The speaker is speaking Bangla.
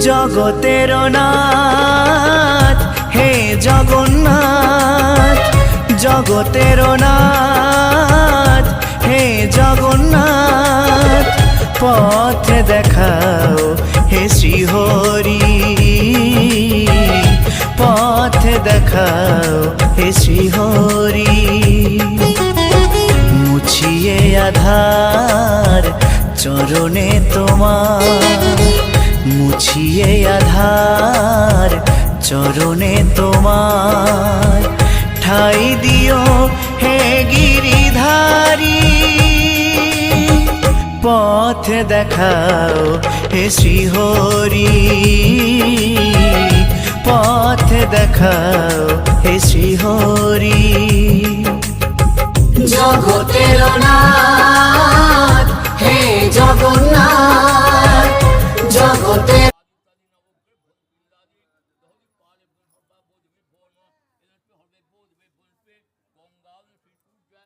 জগতের নাথ হে জগন্নাথ, জগতের নাথ হে জগন্নাথ, পথ দেখাও হে শ্রীহরি, পথ দেখাও হে শ্রীহরি। মুছিয়ে আধার চরণে তোমার, মুছিয়ে আধার চরণে তোমার, ঠাই দিও হে গিরিধারী, পথ দেখাও হে শ্রীহরি, পথ দেখাও হে শ্রীহরি। জগতের নাথ হে জগন্নাথ,